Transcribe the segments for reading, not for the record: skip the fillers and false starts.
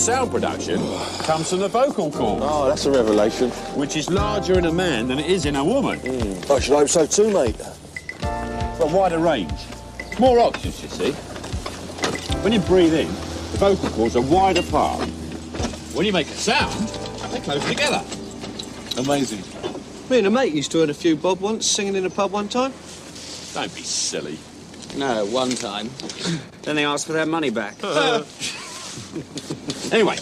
sound production comes from the vocal cord. Oh, that's a revelation. Which is larger in a man than it is in a woman. I should hope so too, mate. Got a wider range. More options, you see. When you breathe in, the vocal cords are wide apart. When you make a sound, they're close together. Amazing. Me and a mate used to earn a few bob once, singing in a pub one time. Don't be silly. No, one time. Then they asked for their money back. Anyway,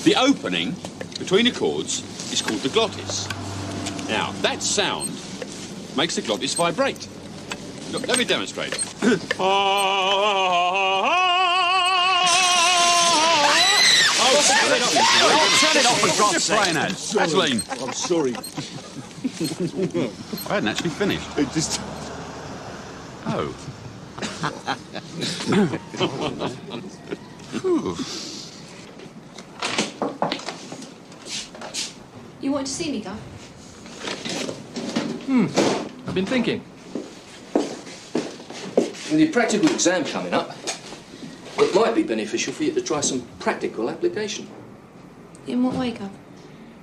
the opening between the chords is called the glottis. Now, that sound makes the glottis vibrate. Look, let me demonstrate. Turn it off, for God's sake. Kathleen. I'm sorry. I hadn't actually finished. It just... Oh. You wanted to see me, Guy? I've been thinking. With your practical exam coming up, it might be beneficial for you to try some practical application. In what way, Guy?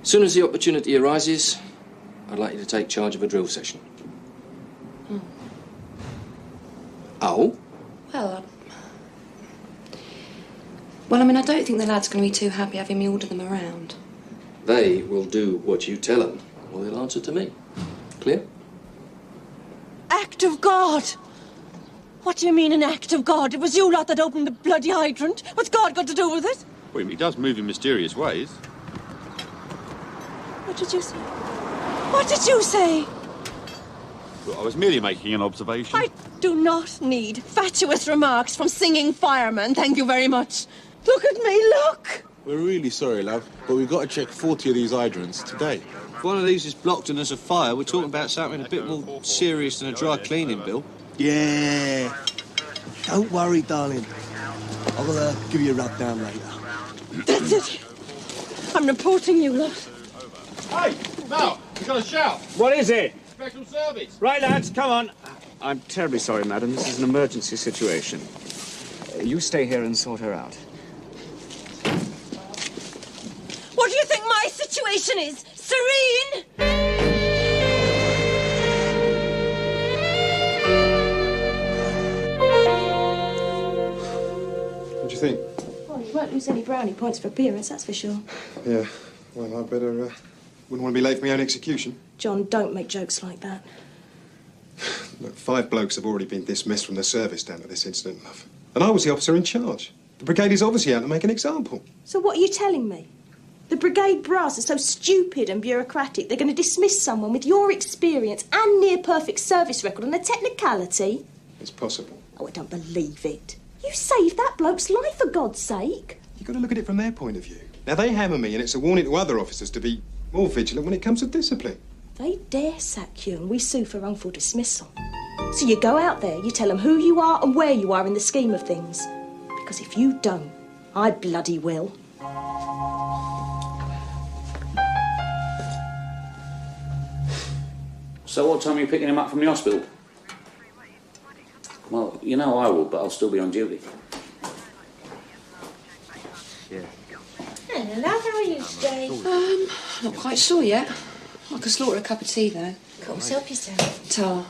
As soon as the opportunity arises, I'd like you to take charge of a drill session. Oh? Well, I mean, I don't think the lad's going to be too happy having me order them around. They will do what you tell them, or they'll answer to me. Clear? Act of God! What do you mean, an act of God? It was you lot that opened the bloody hydrant. What's God got to do with it? Well, he does move in mysterious ways. What did you say? What did you say? Well, I was merely making an observation. I do not need fatuous remarks from singing firemen, thank you very much. Look at me, look! We're really sorry, love, but we've got to check 40 of these hydrants today. If one of these is blocked and there's a fire, we're talking about something a bit more serious than a dry cleaning bill. Yeah. Don't worry, darling. I'll give you a rub down later. That's it. I'm reporting you lot. Hey, Mal, you got a shout. What is it? Special service. Right, lads, come on. I'm terribly sorry, madam. This is an emergency situation. You stay here and sort her out. What do you think my situation is? Serene? What do you think? Oh, you won't lose any brownie points for appearance, that's for sure. Yeah, well, I better... wouldn't want to be late for my own execution. John, don't make jokes like that. Look, 5 blokes have already been dismissed from the service down to this incident, love. And I was the officer in charge. The brigade is obviously out to make an example. So what are you telling me? The brigade brass are so stupid and bureaucratic they're going to dismiss someone with your experience and near-perfect service record on a technicality? It's possible. Oh, I don't believe it. You saved that bloke's life, for God's sake. You've got to look at it from their point of view. Now, they hammer me, and it's a warning to other officers to be more vigilant when it comes to discipline. They dare sack you and we sue for wrongful dismissal. So you go out there, you tell them who you are and where you are in the scheme of things. Because if you don't, I bloody will. So what time are you picking him up from the hospital? Well, you know I will, but I'll still be on duty. Hello, how are you today? Not quite sure yet. I could slaughter a cup of tea, though. Come on, help yourself. Tar.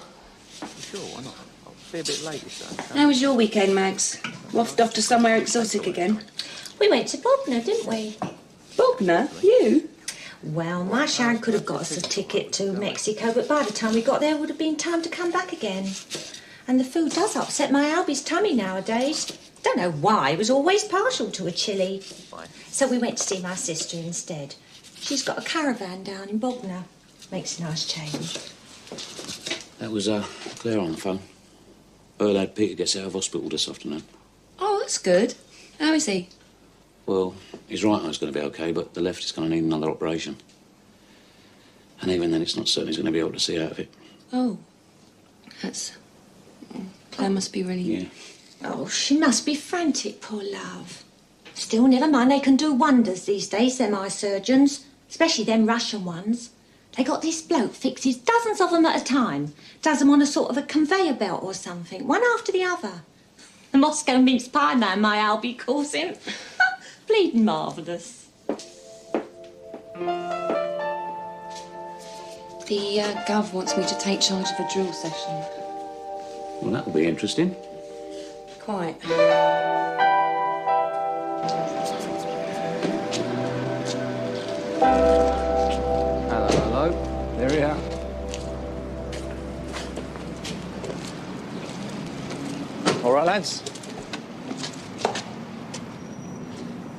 Sure, why not? I'll be a bit late, so... How was your weekend, Mags? Waffed off to somewhere exotic again? We went to Bognor, didn't we? Bognor? You? Well, my Sharon could have got us a ticket to Mexico, but by the time we got there, it would have been time to come back again. And the food does upset my Albie's tummy nowadays. Don't know why, he was always partial to a chilli. So we went to see my sister instead. She's got a caravan down in Bognor. Makes a nice change. That was Claire on the phone. Her lad Peter gets out of hospital this afternoon. Oh, that's good. How is he? Well, his right eye's going to be okay, but the left is going to need another operation. And even then, it's not certain he's going to be able to see out of it. Oh. That's... Claire must be really... Yeah. Oh, she must be frantic, poor love. Still, never mind, they can do wonders these days, them eye surgeons. Especially them Russian ones. They got this bloke fixes dozens of them at a time. Does them on a sort of a conveyor belt or something, one after the other. The Moscow mince pie man, my Albie calls him. bleeding marvellous. The Gov wants me to take charge of a drill session. Well, that'll be interesting. Quite. Hello. There we are. All right, lads.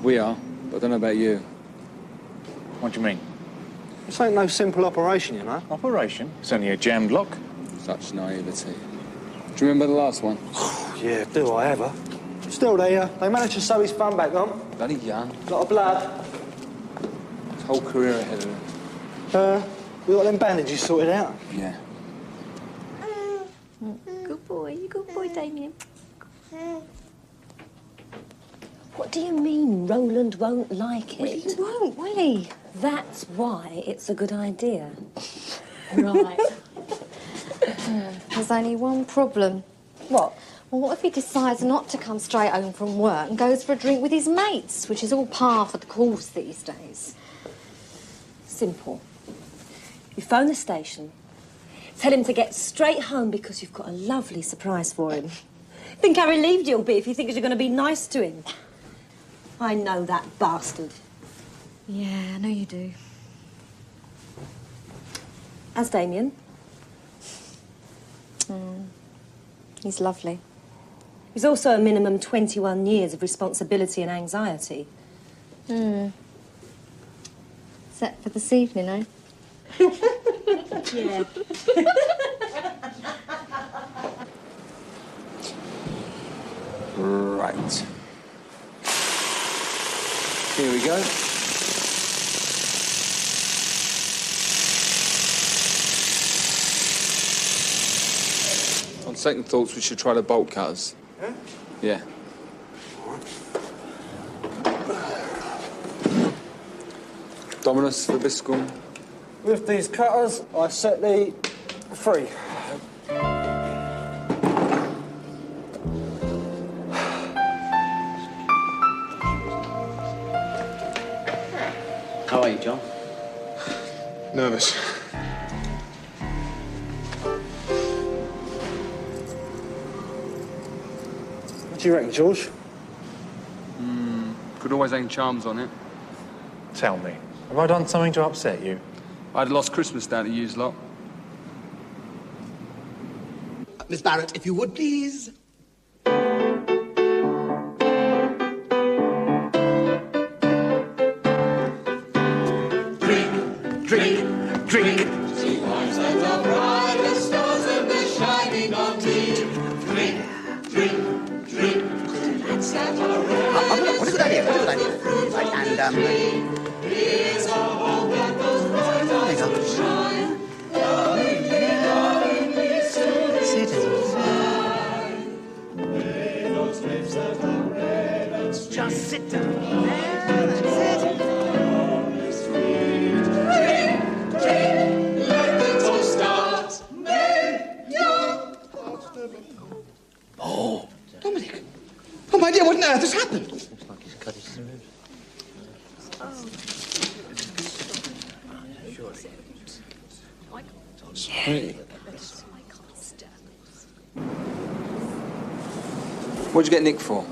We are, but I don't know about you. What do you mean? This ain't no simple operation, you know. Operation? It's only a jammed lock. Such naivety. Do you remember the last one? Yeah, do I ever? Still, they managed to sew his thumb back on. Bloody young. Lot of blood. His whole career ahead of him. We got them bandages sorted out. Yeah. Good boy, Damien. What do you mean Roland won't like it? Well, he won't, will he? That's why it's a good idea. Right. There's only one problem. What? Well, what if he decides not to come straight home from work and goes for a drink with his mates, which is all par for the course these days? Simple. You phone the station, tell him to get straight home because you've got a lovely surprise for him. Think how relieved you'll be if he thinks you're going to be nice to him. I know that bastard. Yeah, I know you do. How's Damien? He's lovely. He's also a minimum 21 years of responsibility and anxiety. Set for this evening, eh? Yeah. Right. Here we go. On second thoughts, we should try the bolt cutters. Yeah? Yeah. Dominus Vibiscum. With these cutters, I set the free. How are you, John? Nervous. What do you reckon, George? Could always hang charms on it. Tell me, have I done something to upset you? I'd lost Christmas down to use lot. Miss Barrett, if you would, please. Drink, drink. See arms that are bright as stars and they're shining on me. Drink, drink, drink. Let's have a ride. What is that here? What is that here? Right, and, Here's a hope that goes bright as the shine. Sit down. May those lips that are red and sweet. Just sit down. There, that's it. Oh, Dominic. Oh, my dear, what on earth has happened? Looks like he's cut his throat. Hey. What'd you get Nick for?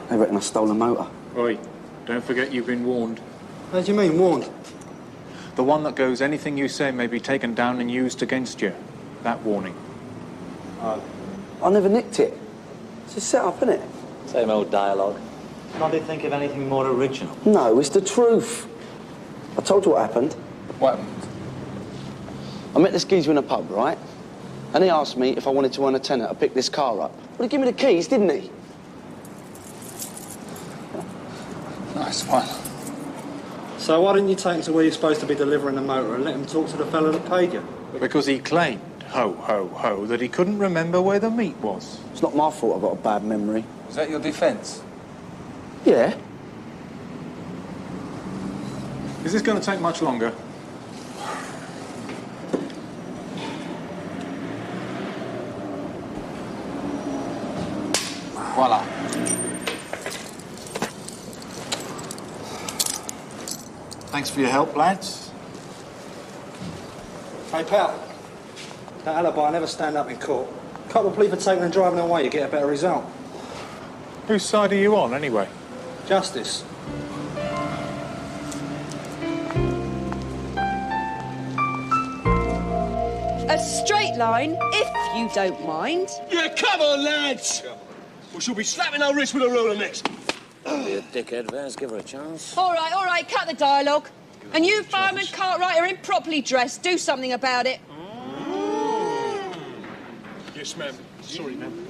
They reckon I stole a motor. Oi, don't forget you've been warned. How do you mean, warned? The one that goes, anything you say may be taken down and used against you. That warning. I never nicked it. It's a set-up, isn't it? Same old dialogue. Can't they think of anything more original? No, it's the truth. I told you what happened. What happened? I met this geezer in a pub, right? And he asked me if I wanted to earn a tenner to pick this car up. Well, he gave me the keys, didn't he? Nice one. So why didn't you take him to where you're supposed to be delivering the motor and let him talk to the fella that paid you? Because he claimed, ho, ho, ho, that he couldn't remember where the meat was. It's not my fault I've got a bad memory. Is that your defence? Yeah. Is this going to take much longer? Voila. Thanks for your help, lads. Hey, pal. That alibi never stand up in court. Couple plea for taking and driving away, you get a better result. Whose side are you on, anyway? Justice. A straight line, if you don't mind. Yeah, come on, lads! We shall be slapping our wrists with a ruler next. Be a dickhead, Vaz. Give her a chance. All right, cut the dialogue. And you, Fireman Cartwright, are improperly dressed. Do something about it. Yes, ma'am. Sorry, ma'am.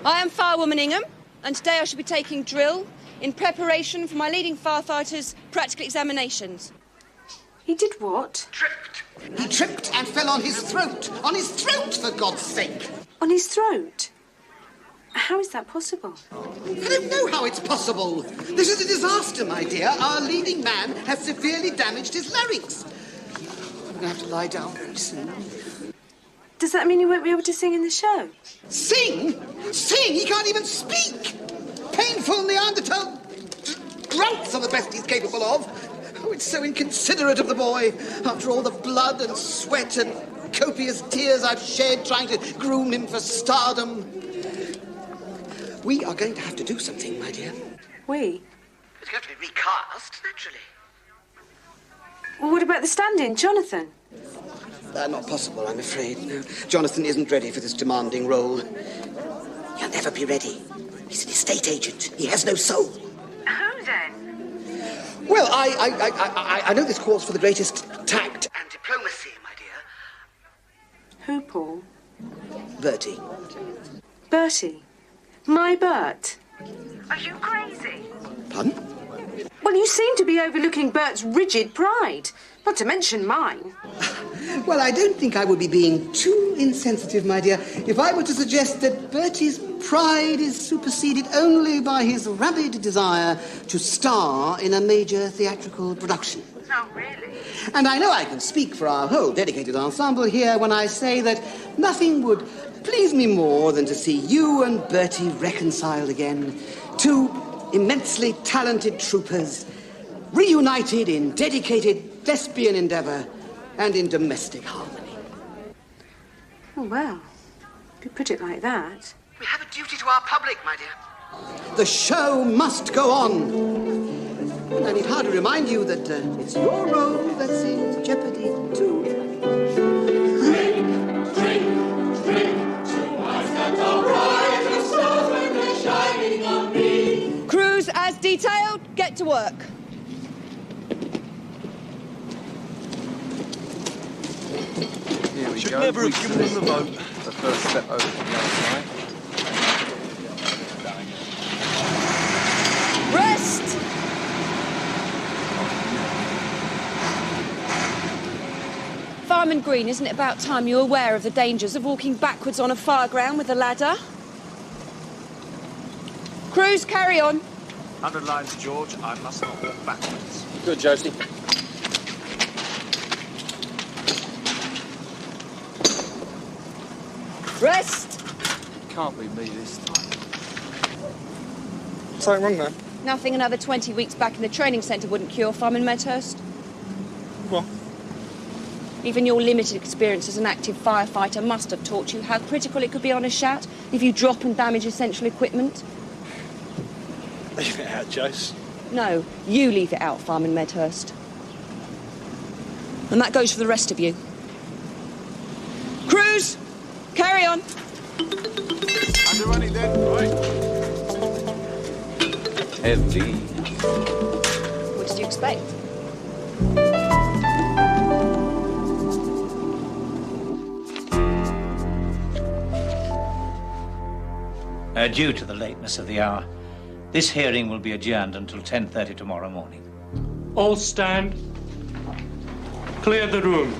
I am Firewoman Ingham, and today I shall be taking drill in preparation for my leading firefighters' practical examinations. He did what? He tripped and fell on his throat. On his throat, for God's sake. On his throat? How is that possible? I don't know how it's possible. This is a disaster, my dear. Our leading man has severely damaged his larynx. I'm going to have to lie down very soon. Does that mean he won't be able to sing in the show? Sing? Sing? He can't even speak. Painful Neanderthal grunts are the best he's capable of. Oh, it's so inconsiderate of the boy. After all the blood and sweat and copious tears I've shed trying to groom him for stardom. We are going to have to do something, my dear. We? It's going to be recast, naturally. Well, what about the stand-in, Jonathan? Not possible, I'm afraid. No. Jonathan isn't ready for this demanding role. He'll never be ready. He's an estate agent. He has no soul. Who then? Well, I know this calls for the greatest tact and diplomacy, my dear. Who, Paul? Bertie. Bertie? My Bert? Are you crazy? Pardon? Well, you seem to be overlooking Bert's rigid pride, not to mention mine. Well, I don't think I would be being too insensitive, my dear, if I were to suggest that Bertie's pride is superseded only by his rabid desire to star in a major theatrical production. Oh, really? And I know I can speak for our whole dedicated ensemble here when I say that nothing would please me more than to see you and Bertie reconciled again. Two immensely talented troopers, reunited in dedicated thespian endeavour and in domestic harmony. Oh, well, if you put it like that. We have a duty to our public, my dear. The show must go on. And I need hardly remind you that it's your role that's in jeopardy, too. Crews as detailed, get to work. Here we Should go. never have given him the vote. The first step over from last night. Rest! Fireman Green, isn't it about time you were aware of the dangers of walking backwards on a fireground with a ladder? Crews, carry on. Underlines, George, I must not walk backwards. Good, Josie. Rest! Can't be me this time. Something wrong, man? Nothing another 20 weeks back in the training centre wouldn't cure, Fireman Medhurst. What? Even your limited experience as an active firefighter must have taught you how critical it could be on a shout if you drop and damage essential equipment. Leave it out, Jose. No, you leave it out, Fireman Medhurst. And that goes for the rest of you. Crews, carry on. Under running then, right? Heavy. What did you expect? Due to the lateness of the hour, this hearing will be adjourned until 10:30 tomorrow morning. All stand. Clear the room.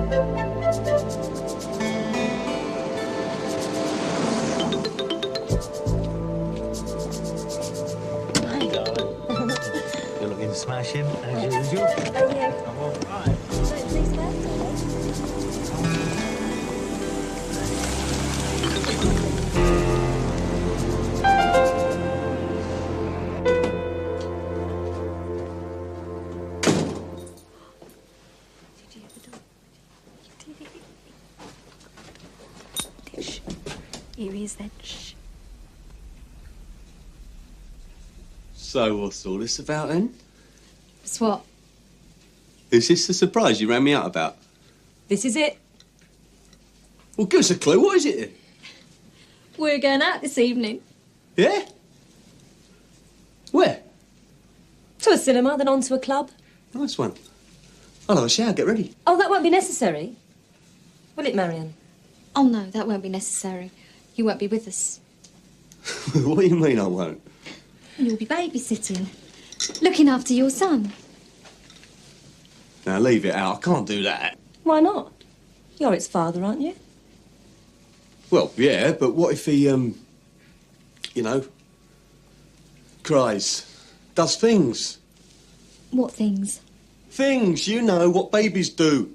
You're looking smashing, as usual. I'm all right. Here he is then. Shh. So what's all this about then? It's what? Is this the surprise you ran me out about? This is it. Well, give us a clue. What is it then? We're going out this evening. Yeah? Where? To a cinema, then on to a club. Nice one. I'll have a shower. Get ready. Oh, that won't be necessary. Will it, Marion? Oh, no, that won't be necessary. You won't be with us. What do you mean I won't? You'll be babysitting. Looking after your son. Now, leave it out. I can't do that. Why not? You're its father, aren't you? Well, yeah, but what if he, you know, cries, does things? What things? Things, you know, what babies do.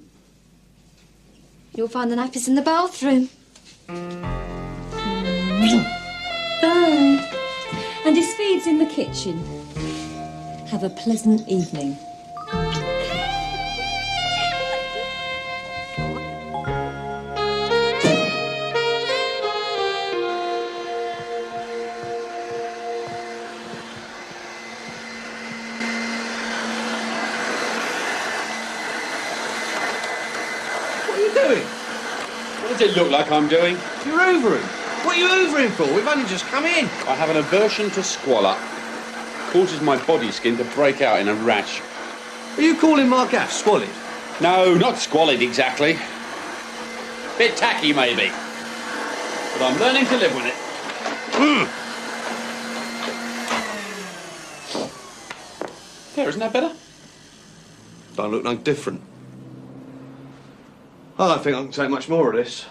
You'll find the nappies in the bathroom. Bye. And his feed's in the kitchen. Have a pleasant evening. What are you doing? What does it look like I'm doing? You're hoovering. What are you hoovering for? We've only just come in. I have an aversion to squalor. Causes my body skin to break out in a rash. Are you calling my gas squalid? No, not squalid exactly. Bit tacky, maybe. But I'm learning to live with it. There, isn't that better? Don't look no different. I don't think I can take much more of this.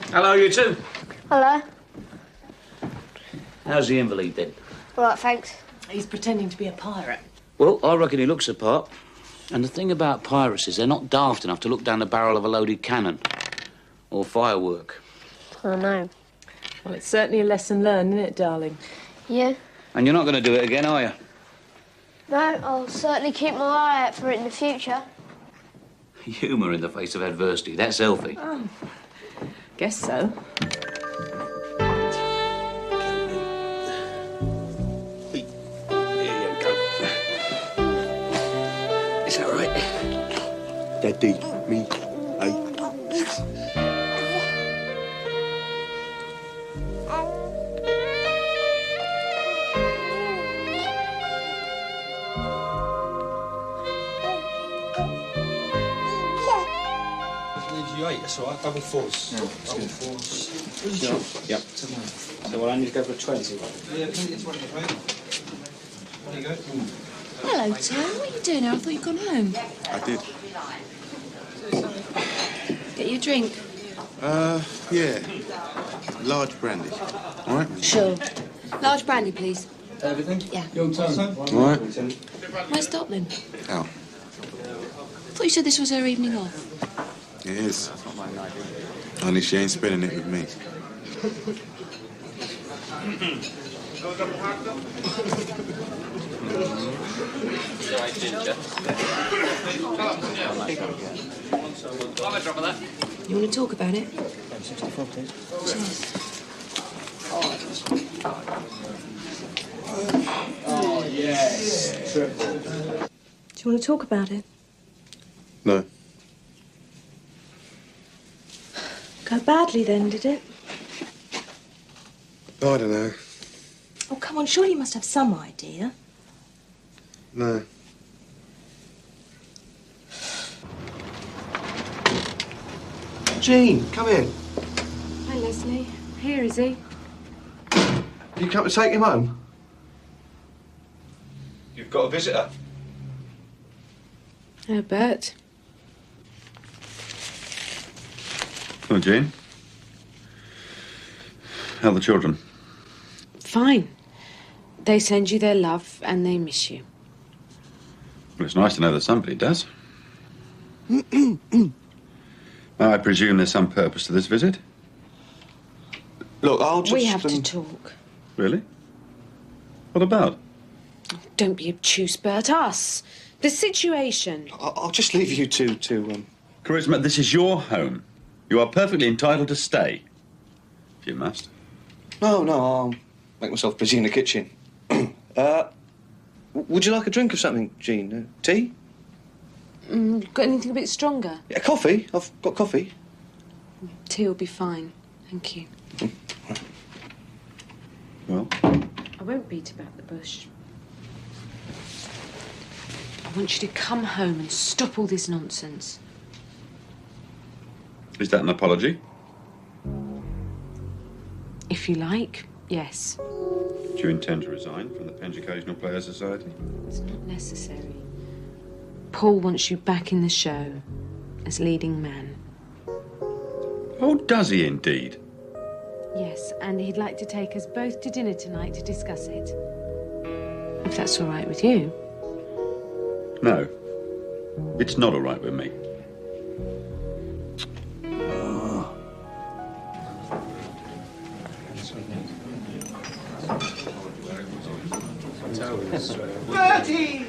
Hello, you two. Hello. How's the invalid then? All right, thanks. He's pretending to be a pirate. Well, I reckon he looks the part. And the thing about pirates is they're not daft enough to look down the barrel of a loaded cannon or firework. I know. Well, it's certainly a lesson learned, isn't it, darling? Yeah. And you're not going to do it again, are you? No, I'll certainly keep my eye out for it in the future. Humour in the face of adversity. That's healthy. Oh, guess so. Is that right? Daddy, me, hey. That's all right, double fours. Yeah, double fours. Sure. Yep. So well, I need to go for 20. Yeah, plenty of 20, mate. There you go. Hello, Tom. What are you doing now? I thought you'd gone home. I did. Get you a drink. Yeah. Large brandy. All right? Sure. Large brandy, please. Everything? Yeah. Your turn. All right. Where's Dotlin? Out. I thought you said this was her evening off. It is. Only she ain't spending it with me. You want to talk about it? Oh, yes. Triple. Do you want to talk about it? No. Go badly then, did it? I don't know. Oh, come on, surely you must have some idea. No. Jean, come in. Hi, Leslie. Here is he. You come to take him home? You You've got a visitor. Oh, Bert. Oh, Jane. How are the children? Fine. They send you their love and they miss you. Well, it's nice to know that somebody does. I presume there's some purpose to this visit? Look, I'll just... We have to talk. Really? What about? Don't be obtuse, Bert. Us. The situation. I'll just leave you two to... Charisma, this is your home. You are perfectly entitled to stay. If you must. No, I'll make myself busy in the kitchen. Would you like a drink of something, Jean? Tea? Got anything a bit stronger? Yeah, coffee. I've got coffee. Tea will be fine. Thank you. Well? I won't beat about the bush. I want you to come home and stop all this nonsense. Is that an apology? If you like, yes. Do you intend to resign from the Penge Occasional Player Society? It's not necessary. Paul wants you back in the show as leading man. Oh, does he indeed? Yes, and he'd like to take us both to dinner tonight to discuss it. If that's all right with you. No. It's not all right with me. Bertie!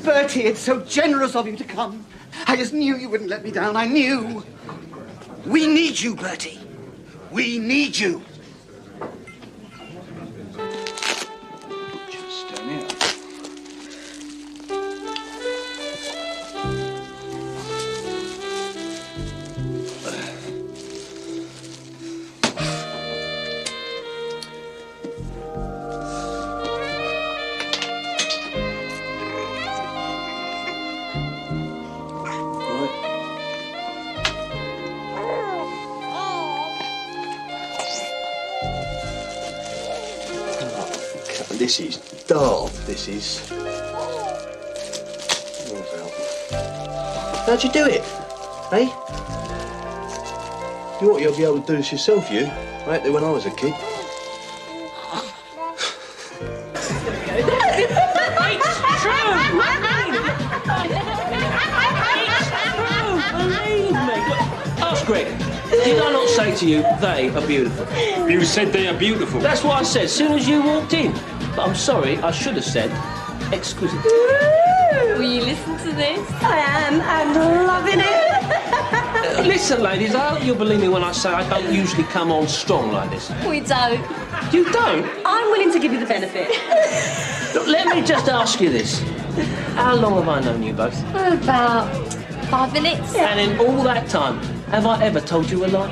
Bertie, it's so generous of you to come. I just knew you wouldn't let me down. I knew. We need you, Bertie. We need you. Just down here. This is daft, this is. How'd you do it? Eh? You ought to be able to do this yourself, you. I had to when I was a kid. It's true! Believe me. Look, ask Greg. Did I not say to you, they are beautiful? You said they are beautiful. That's what I said as soon as you walked in. But I'm sorry, I should have said exquisite. Will you listen to this? I am, and loving it. Listen, ladies, I hope you'll believe me when I say I don't usually come on strong like this. We don't. You don't? I'm willing to give you the benefit. Look, let me just ask you this. How long have I known you both? About 5 minutes. And in all that time, have I ever told you a lie?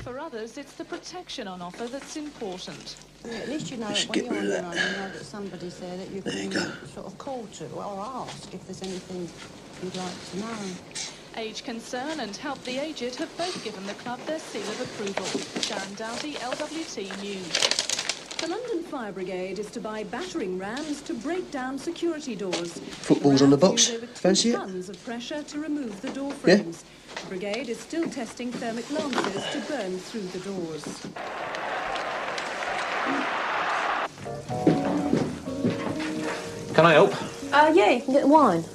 For others, it's the protection on offer that's important. Yeah, at least you know Let's when get you're on rid your of own, that. you know that somebody's there that you can sort of call to or ask if there's anything you'd like to know. Age Concern and Help the Aged have both given the club their seal of approval. Sharon Doughty, LWT News. The London Fire Brigade is to buy battering rams to break down security doors. Football's on the box. Fancy it? Tons of pressure to remove the door frames. The brigade is still testing thermic lances to burn through the doors. Can I help? Yeah, you can get wine.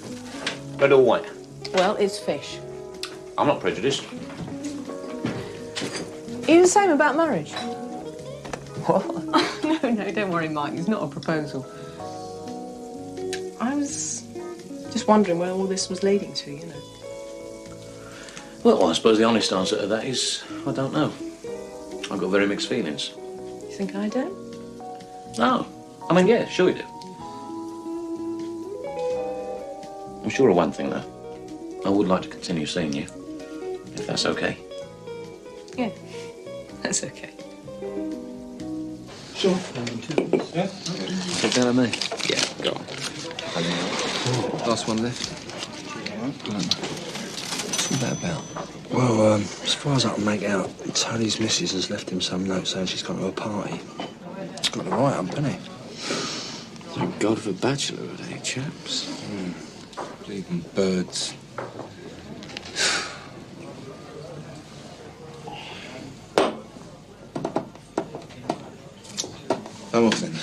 Red or white? Well, it's fish. I'm not prejudiced. Are you the same about marriage? What? No, don't worry, Mike. It's not a proposal. I was just wondering where all this was leading to, you know. Well, I suppose the honest answer to that is I don't know. I've got very mixed feelings. You think I do? No. I mean, yeah, sure you do. I'm sure of one thing, though. I would like to continue seeing you, if that's okay. Yeah, that's okay. Sure. Yeah? Take that on me. Yeah, go on. Last one left. What's all that about? Well, as far as I can make out, Tony's missus has left him some note saying she's gone to a party. It's got the right up, hasn't it? Thank God for bachelorhood, eh, chaps? Bleeding birds. I'm off then.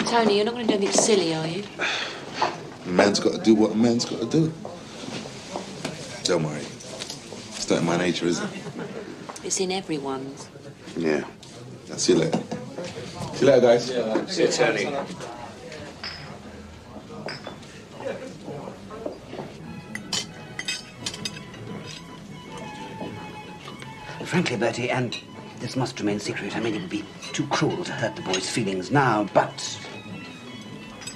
Tony, you're not going to do anything silly, are you? A man's got to do what a man's got to do. Don't worry. It's not in my nature, is it? It's in everyone's. Yeah. I'll see you later. See you later, guys. See you, Tony. Frankly, Bertie, and this must remain secret. I mean, it would be too cruel to hurt the boy's feelings now, but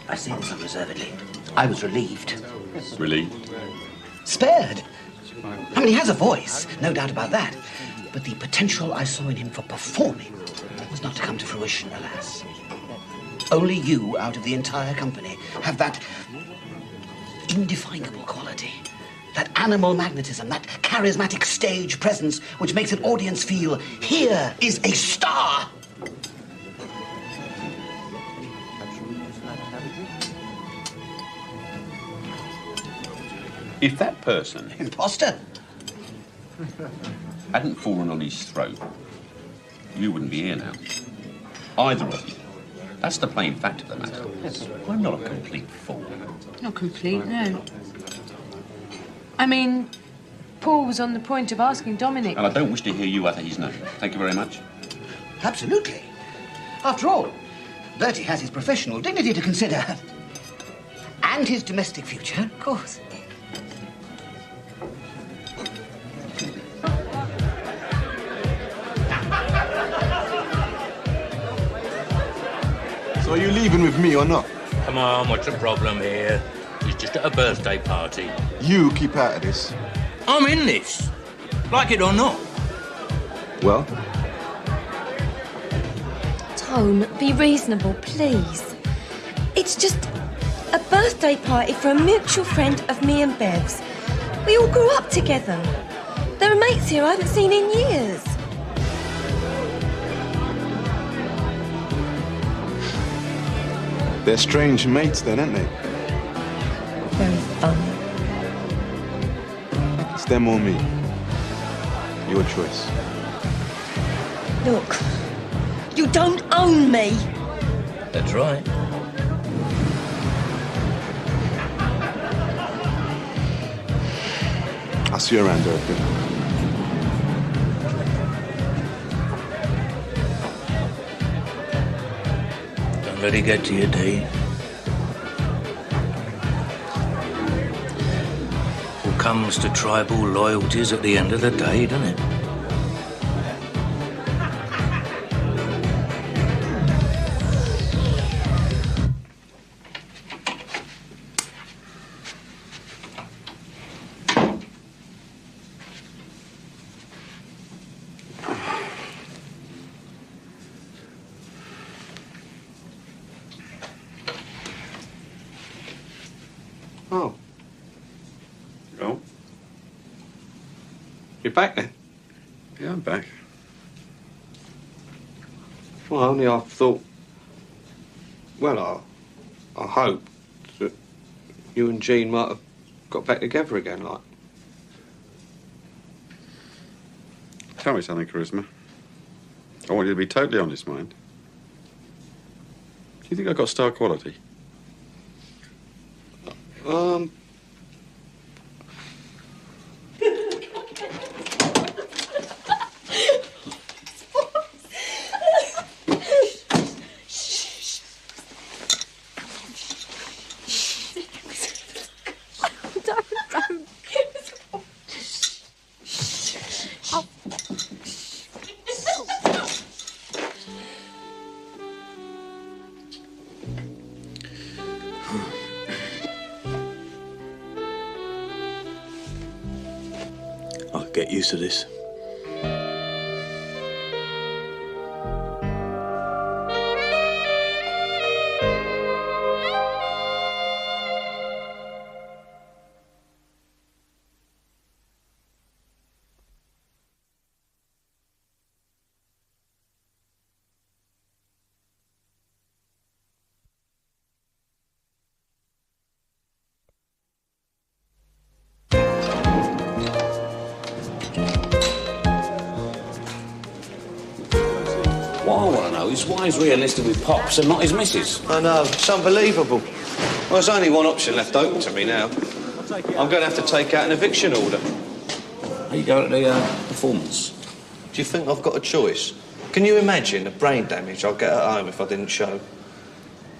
I say this unreservedly. I was relieved. Relieved? Spared. I mean, he has a voice, no doubt about that. But the potential I saw in him for performing was not to come to fruition, alas. Only you, out of the entire company, have that indefinable quality. That animal magnetism, that charismatic stage presence which makes an audience feel, here is a star. If that person... Imposter? ...hadn't fallen on his throat, you wouldn't be here now. Either of you. That's the plain fact of the matter. I'm not a complete fool. Not complete, no. I mean, Paul was on the point of asking Dominic... And I don't wish to hear you utter his name. Thank you very much. Absolutely. After all, Bertie has his professional dignity to consider. And his domestic future, of course. So are you leaving with me or not? Come on, what's the problem here? He's just at a birthday party. You keep out of this. I'm in this. Like it or not. Well? Tone, be reasonable, please. It's just a birthday party for a mutual friend of me and Bev's. We all grew up together. There are mates here I haven't seen in years. They're strange mates then, aren't they? Very funny. It's them or me. Your choice. Look, you don't own me. That's right. I'll see you around, Dorothy. Don't let it get to you, Dee. All comes to tribal loyalties at the end of the day, doesn't it? Oh. Oh? You're back then? Yeah, I'm back. Well, only I thought... Well, I hoped that you and Jean might have got back together again, like. Tell me something, Charisma. I want you to be totally honest, mind. Do you think I've got star quality? I'll get used to this. What I want to know is why he's re-enlisted with Pops and not his missus. I know, it's unbelievable. Well, there's only one option left open to me now. I'm going to have to take out an eviction order. Are you going to the performance? Do you think I've got a choice? Can you imagine the brain damage I'll get at home if I didn't show?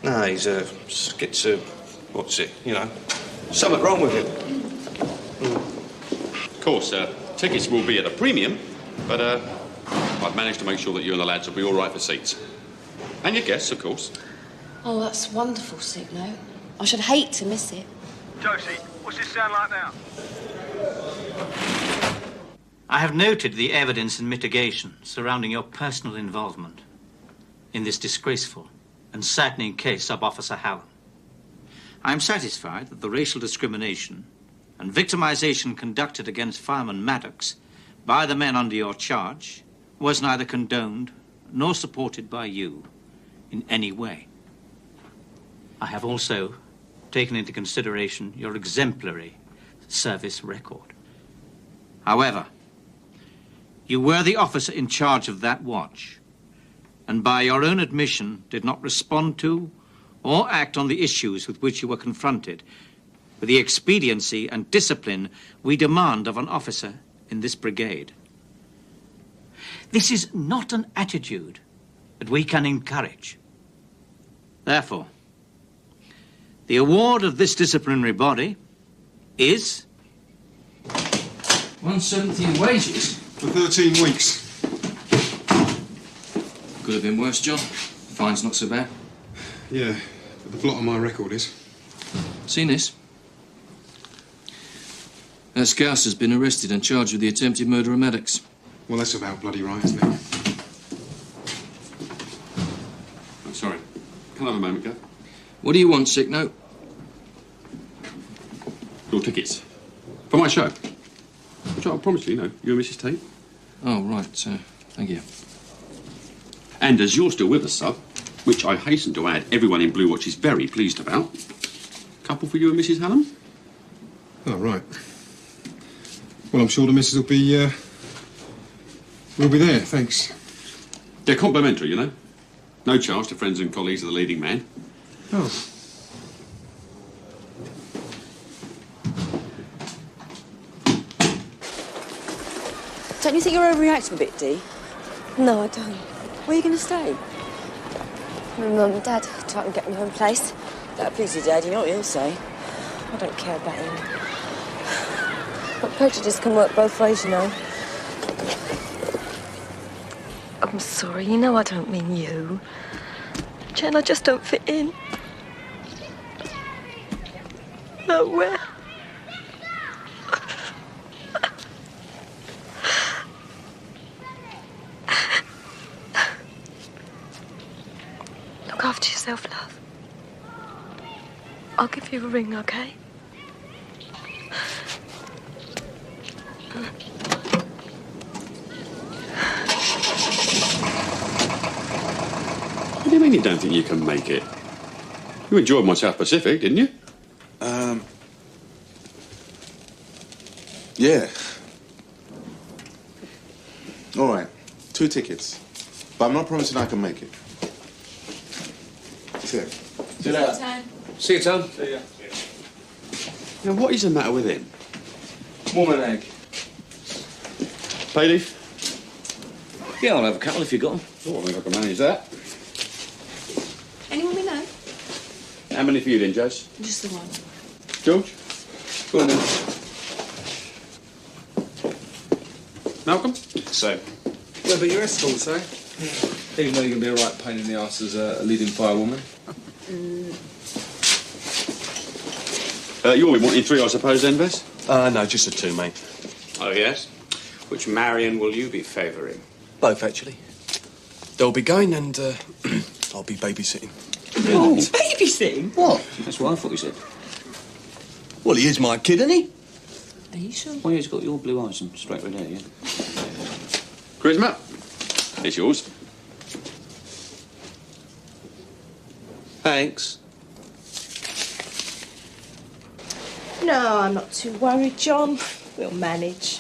No, he's a schizo... What's it, you know? Something wrong with him. Of course, tickets will be at a premium, but I've managed to make sure that you and the lads will be all right for seats. And your guests, of course. Oh, that's wonderful, Sick Note. I should hate to miss it. Josie, what's this sound like now? I have noted the evidence and mitigation surrounding your personal involvement in this disgraceful and saddening case of Officer Hallam. I am satisfied that the racial discrimination and victimization conducted against Fireman Maddox by the men under your charge was neither condoned nor supported by you in any way. I have also taken into consideration your exemplary service record. However, you were the officer in charge of that watch, and by your own admission did not respond to or act on the issues with which you were confronted with the expediency and discipline we demand of an officer in this brigade. This is not an attitude that we can encourage. Therefore, the award of this disciplinary body is... 170 in wages? For 13 weeks. Could have been worse, John. Fine's not so bad. Yeah, but the blot on my record is. Seen this? That Scouse has been arrested and charged with the attempted murder of Maddox. Well, that's about bloody right, isn't it? I'm sorry. Can I have a moment, Gav? What do you want, Sick Note? Your tickets. For my show. Which I promised you, you and Mrs. Tate. Oh, right. Thank you. And as you're still with us, sub, which I hasten to add everyone in Blue Watch is very pleased about, couple for you and Mrs. Hallam? Oh, right. Well, I'm sure the missus will be there, thanks. They're complimentary, No charge to friends and colleagues of the leading man. Oh. Don't you think you're overreacting a bit, Dee? No, I don't. Where are you going to stay? With Mum and Dad, till I can get my own place. That'll please your Dad, you know what he'll say. I don't care about him. But prejudice can work both ways, you know. I'm sorry, you know I don't mean you. Jen, I just don't fit in. Nowhere. Look after yourself, love. I'll give you a ring, okay? What do you mean you don't think you can make it? You enjoyed my South Pacific, didn't you? Yeah. All right. 2 tickets. But I'm not promising I can make it. See you. See you later. See you, Tom. See ya. Now, what is the matter with him? Warm and egg. Bay leaf? Yeah, I'll have a couple if you got them. Oh, I think I can manage that. Anyone we know? How many for you then, Jase? Just the one. George? Go on then. Malcolm? Same. Yeah, but you're escorts, eh? Even though you're going to be a right pain in the arse as a leading firewoman. You'll be wanting 3, I suppose, then, Bess? No, just the 2, mate. Oh, yes? Which Marion will you be favouring? Both, actually. They'll be going and I'll be babysitting. Oh, babysitting? What? That's what I thought you said. Well, he is my kid, isn't he? Are you sure? Well, he's got your blue eyes and straight red hair, yeah. Charisma? It's yours. Thanks. No, I'm not too worried, John. We'll manage.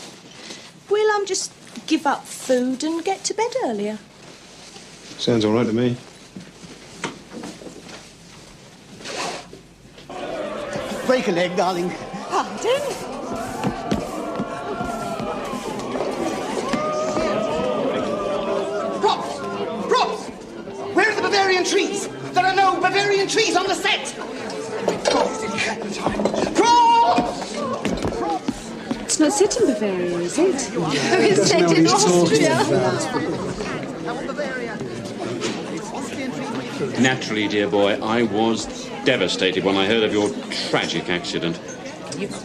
We'll just give up food and get to bed earlier. Sounds all right to me. Break a leg, darling. Pardon? Props! Where are the Bavarian trees? There are no Bavarian trees on the set! Props! It's not set in Bavaria, is it? It's set in Austria. Naturally, dear boy, I was devastated when I heard of your tragic accident.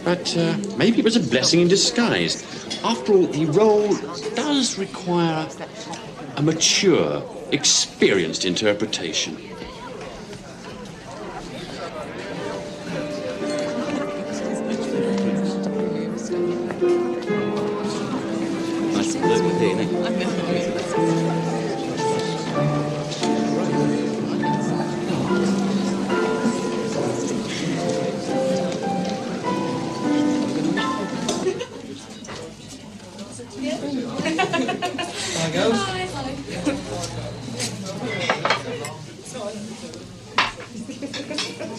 But maybe it was a blessing in disguise. After all, the role does require a mature, experienced interpretation. Nice blue here,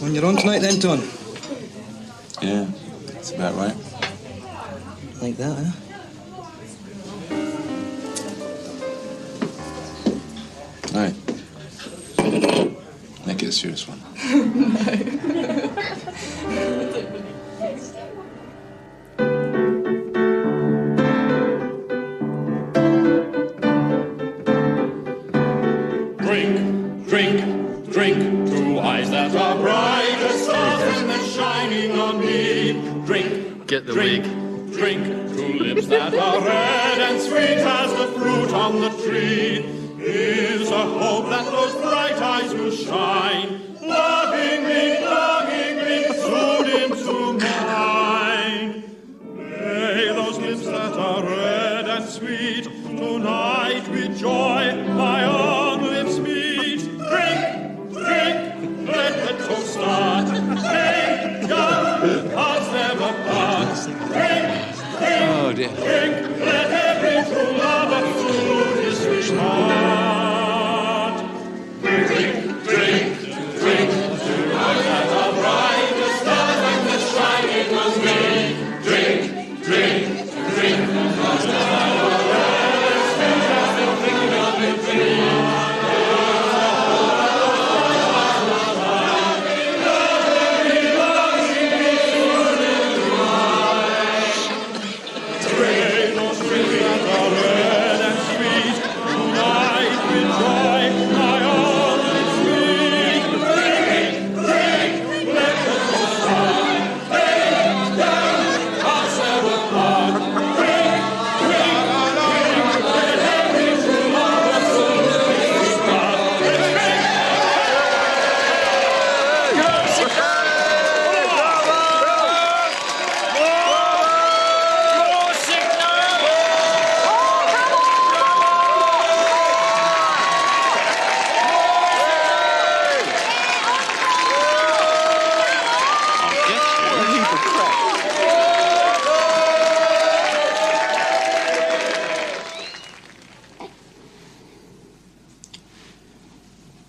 On you're on tonight then, Ton? Yeah, that's about right. Like that, huh? All right. Make it a serious one. Drink, two eyes that are bright as stars and they're shining on me. Drink, Get the drink, drink, two lips that are red and sweet as the fruit on the tree. Here's a hope that those bright eyes will shine, lovingly, soon into mine. May those lips that are red and sweet tonight with joy my own lips meet. Drink, let the toast start. Hey, young, hearts never part. Drink, Oh, dear. drink, let every true lover soothe his sweet heart. Drink, two eyes that are bright as stars and the shining on me. Drink, hearts that are red and sweet as the fruit on the tree.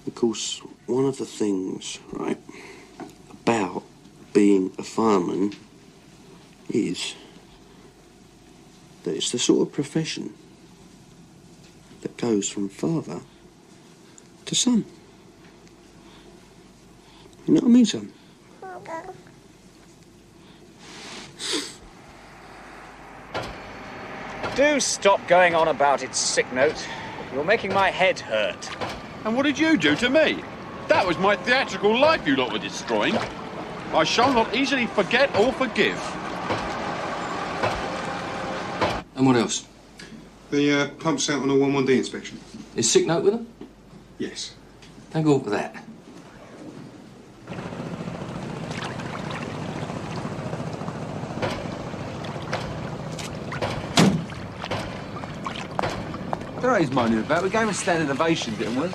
Of course, one of the things, right, about being a fireman is that it's the sort of profession that goes from father to son. You know what I mean, son? Do stop going on about its sick note. You're making my head hurt. And what did you do to me? That was my theatrical life you lot were destroying. I shall not easily forget or forgive. And what else? The pump's out on a 11D inspection. Is sick note with them? Yes. Thank God for that. What are you moaning about? We gave him a standing ovation, didn't we?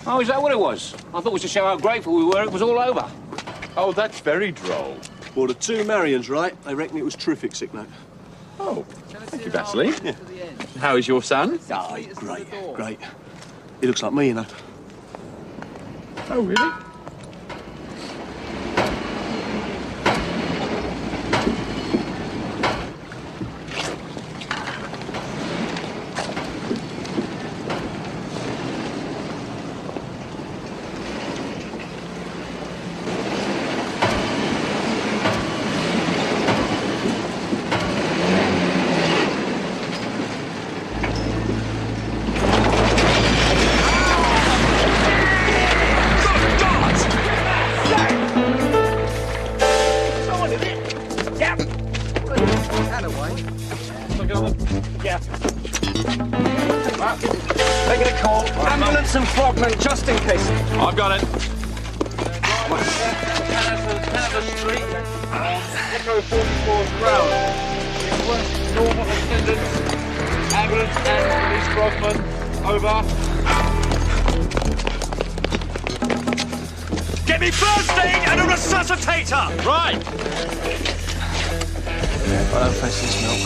Oh, is that what it was? I thought it was to show how grateful we were it was all over. Oh, that's very droll. Well, the two Marions, right? They reckon it was terrific, sick note. Oh, thank you, Vaseline. Yeah. How is your son? Oh, great, great. He looks like me, you know. Oh, really? Making a call. Ambulance and frogman, just in case. I've got it. Canada Street, Echo 44 ground. Request normal attendance. Ambulance and police frogman. Over. Get me first aid and a resuscitator! Right! I don't fancy this milk.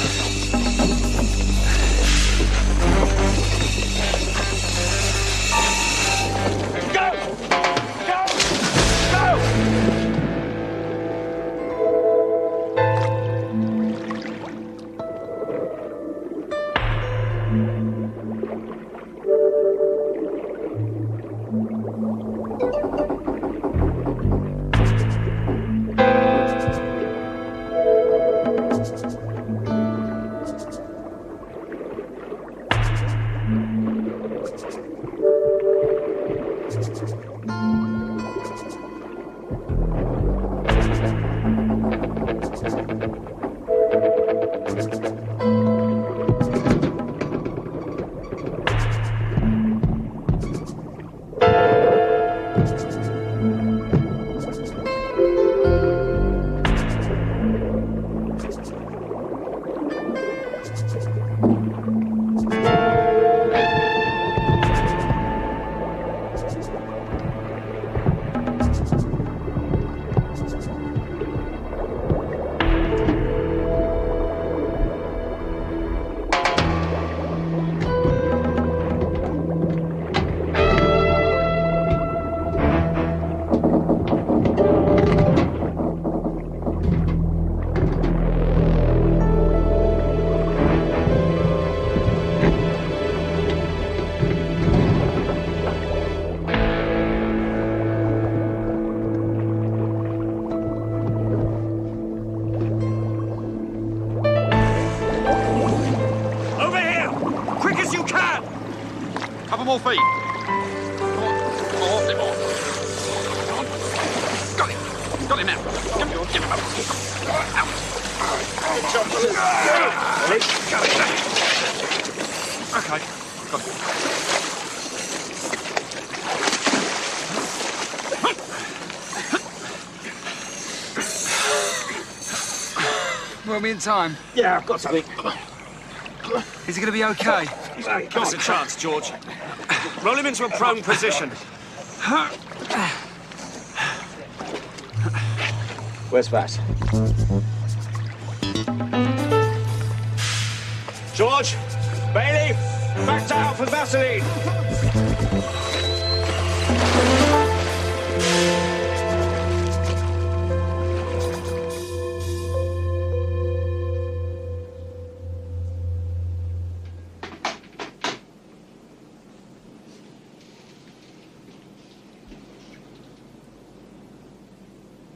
Couple more feet. Come on, bit more. Come on. Got him. Got him now. Get him up. Out. Okay. Got him. We'll be in time. Yeah, I've got something. Is he going to be okay? Give us a chance, George. Roll him into a prone position. Where's that? George, Bailey, back down for Vaseline.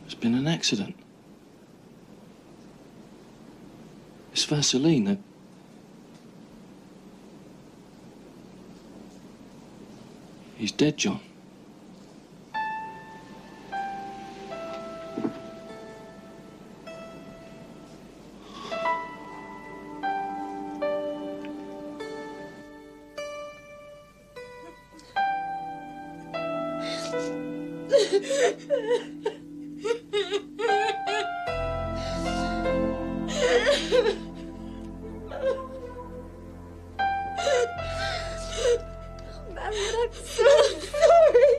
It's been an accident. It's Vaseline. He's dead, John. Marion, I'm so sorry.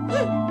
I'm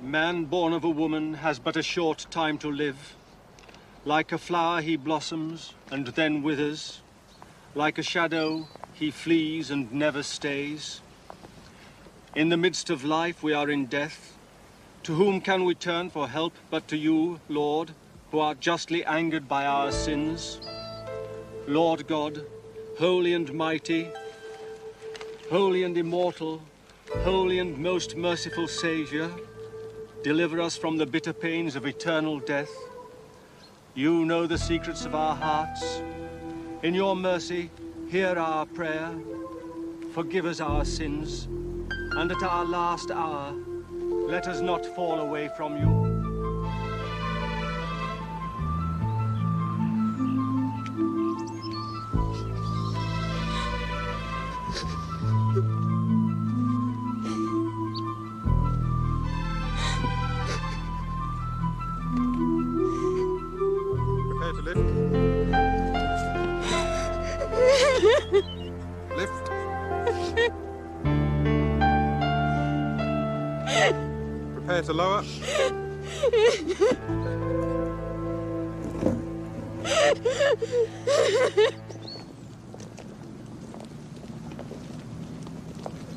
Man born of a woman has but a short time to live. Like a flower he blossoms and then withers. Like a shadow he flees and never stays. In the midst of life we are in death. To whom can we turn for help but to you, Lord, who art justly angered by our sins? Lord God, holy and mighty, holy and immortal, holy and most merciful Saviour, deliver us from the bitter pains of eternal death. You know the secrets of our hearts. In your mercy, hear our prayer. Forgive us our sins, and at our last hour, let us not fall away from you. Prepare to lower.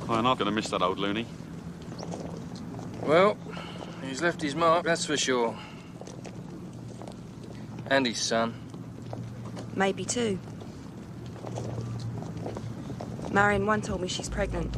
I'm not going to miss that old loony. Well, he's left his mark, that's for sure. And his son. Maybe two. Marion one told me she's pregnant.